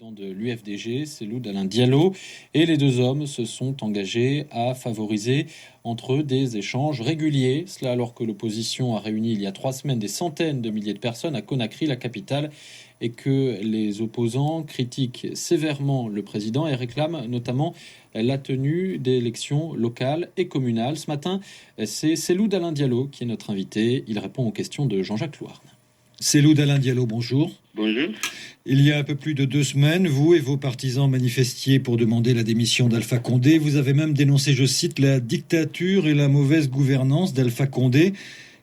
président de l'UFDG, Cellou Dalein Diallo, et les deux hommes se sont engagés à favoriser entre eux des échanges réguliers. Cela alors que l'opposition a réuni il y a 3 semaines des centaines de milliers de personnes à Conakry, la capitale, et que les opposants critiquent sévèrement le président et réclament notamment la tenue d'élections locales et communales. Ce matin, c'est Cellou Dalein Diallo qui est notre invité. Il répond aux questions de Jean-Jacques Louarn. Cellou Dalein Diallo, bonjour. Bonjour. Il y a un peu plus de 2 semaines, vous et vos partisans manifestiez pour demander la démission d'Alpha Condé. Vous avez même dénoncé, je cite, la dictature et la mauvaise gouvernance d'Alpha Condé.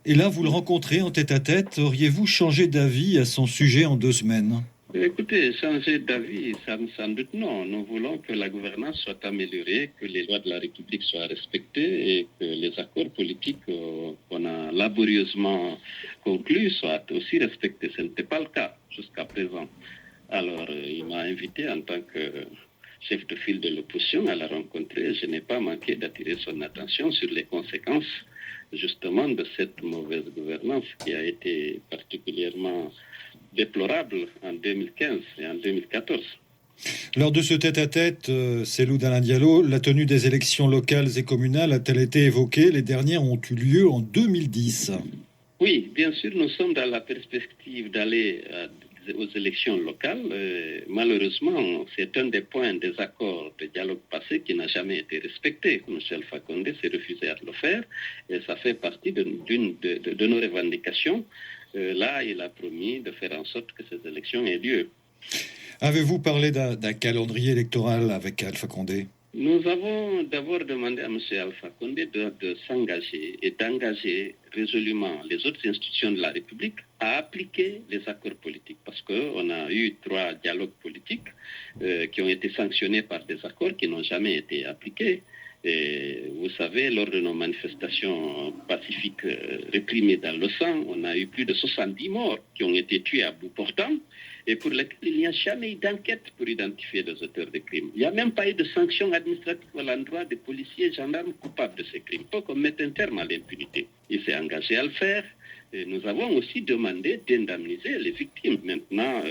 Et là, vous le rencontrez en tête-à-tête. Auriez-vous changé d'avis à son sujet en 2 semaines ? Écoutez, changer d'avis, sans doute non. Nous voulons que la gouvernance soit améliorée, que les lois de la République soient respectées et que les accords politiques qu'on a laborieusement conclus soient aussi respectés. Ce n'était pas le cas jusqu'à présent. Alors, il m'a invité en tant que chef de file de l'opposition à la rencontrer. Je n'ai pas manqué d'attirer son attention sur les conséquences justement de cette mauvaise gouvernance qui a été particulièrement déplorable en 2015 et en 2014. Lors de ce tête-à-tête, Cellou Dalein Diallo, la tenue des élections locales et communales a-t-elle été évoquée ? Les dernières ont eu lieu en 2010. Oui, bien sûr, nous sommes dans la perspective d'aller aux élections locales. Malheureusement, c'est un des points des accords de dialogue passé qui n'a jamais été respecté. M. Alpha Condé s'est refusé à le faire et ça fait partie de nos revendications. Là, il a promis de faire en sorte que ces élections aient lieu. Avez-vous parlé d'un calendrier électoral avec Alpha Condé ? Nous avons d'abord demandé à M. Alpha Condé de s'engager et d'engager résolument les autres institutions de la République à appliquer les accords politiques. Parce qu'on a eu 3 dialogues politiques qui ont été sanctionnés par des accords qui n'ont jamais été appliqués. Et vous savez, lors de nos manifestations pacifiques réprimées dans le sang, on a eu plus de 70 morts qui ont été tués à bout portant et pour lesquels il n'y a jamais eu d'enquête pour identifier les auteurs des crimes. Il n'y a même pas eu de sanctions administratives à l'endroit des policiers et gendarmes coupables de ces crimes. Il faut qu'on mette un terme à l'impunité. Il s'est engagé à le faire. Et nous avons aussi demandé d'indemniser les victimes. Maintenant,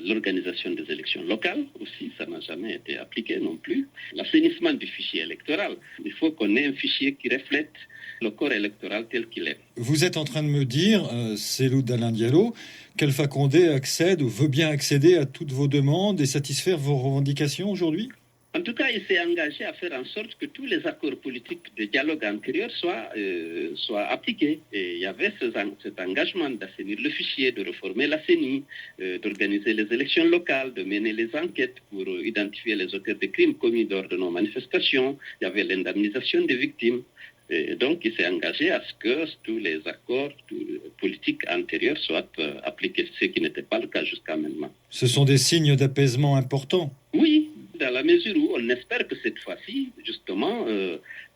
l'organisation des élections locales aussi, ça n'a jamais été appliqué non plus. L'assainissement du fichier électoral, il faut qu'on ait un fichier qui reflète le corps électoral tel qu'il est. Vous êtes en train de me dire, Cellou Dalein Diallo, qu'Alpha Condé accède ou veut bien accéder à toutes vos demandes et satisfaire vos revendications aujourd'hui ? En tout cas, il s'est engagé à faire en sorte que tous les accords politiques de dialogue antérieur soient appliqués. Et il y avait cet engagement d'assainir le fichier, de réformer la CENI, d'organiser les élections locales, de mener les enquêtes pour identifier les auteurs des crimes commis lors de nos manifestations. Il y avait l'indemnisation des victimes. Et donc, il s'est engagé à ce que tous les accords politiques antérieurs soient appliqués, ce qui n'était pas le cas jusqu'à maintenant. Ce sont des signes d'apaisement importants. Oui, dans la mesure où on espère que cette fois-ci, justement,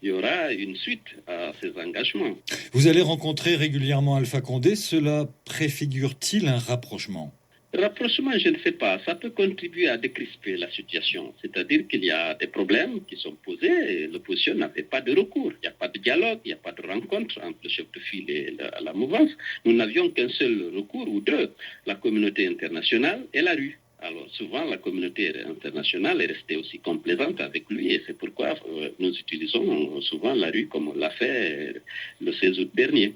il y aura une suite à ces engagements. Vous allez rencontrer régulièrement Alpha Condé. Cela préfigure-t-il un rapprochement ? Rapprochement, je ne sais pas. Ça peut contribuer à décrisper la situation. C'est-à-dire qu'il y a des problèmes qui sont posés et l'opposition n'avait pas de recours. Il n'y a pas de dialogue, il n'y a pas de rencontre entre le chef de file et la mouvance. Nous n'avions qu'un seul recours ou 2, la communauté internationale et la rue. Alors souvent, la communauté internationale est restée aussi complaisante avec lui et c'est pourquoi nous utilisons souvent la rue comme on l'a fait le 16 août dernier.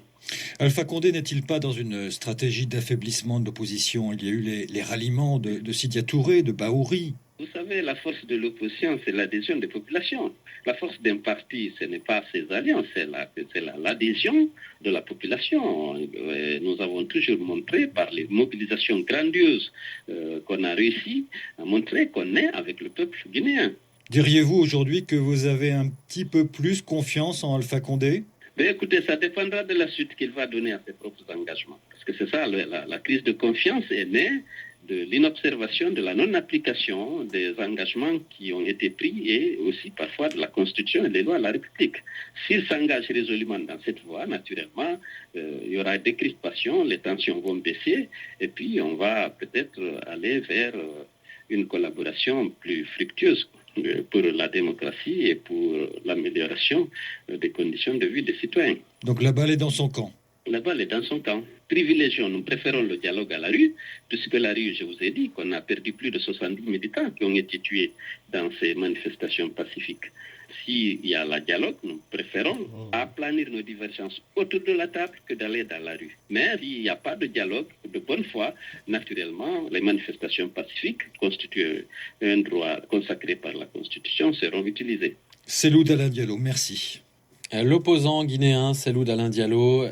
Alpha Condé n'est-il pas dans une stratégie d'affaiblissement de l'opposition ? Il y a eu les ralliements de Sidya Touré, de Bahouri. Vous savez, la force de l'opposition, c'est l'adhésion des populations. La force d'un parti, ce n'est pas ses alliances, c'est l'adhésion de la population. Nous avons toujours montré, par les mobilisations grandioses qu'on a réussi, à montrer qu'on est avec le peuple guinéen. Diriez-vous aujourd'hui que vous avez un petit peu plus confiance en Alpha Condé ? Mais écoutez, ça dépendra de la suite qu'il va donner à ses propres engagements. Parce que c'est ça, la crise de confiance est née de l'inobservation, de la non-application des engagements qui ont été pris et aussi parfois de la Constitution et des lois de la République. S'il s'engage résolument dans cette voie, naturellement, il y aura des crispations, les tensions vont baisser et puis on va peut-être aller vers une collaboration plus fructueuse pour la démocratie et pour l'amélioration des conditions de vie des citoyens. Donc la balle est dans son camp. La balle est dans son camp. Privilégions, nous préférons le dialogue à la rue, puisque la rue, je vous ai dit qu'on a perdu plus de 70 militants qui ont été tués dans ces manifestations pacifiques. S'il y a le dialogue, nous préférons aplanir nos divergences autour de la table que d'aller dans la rue. Mais s'il n'y a pas de dialogue, de bonne foi, naturellement, les manifestations pacifiques, constituent un droit consacré par la Constitution, seront utilisées. Cellou Dalein Diallo, merci. L'opposant guinéen Cellou Dalein Diallo,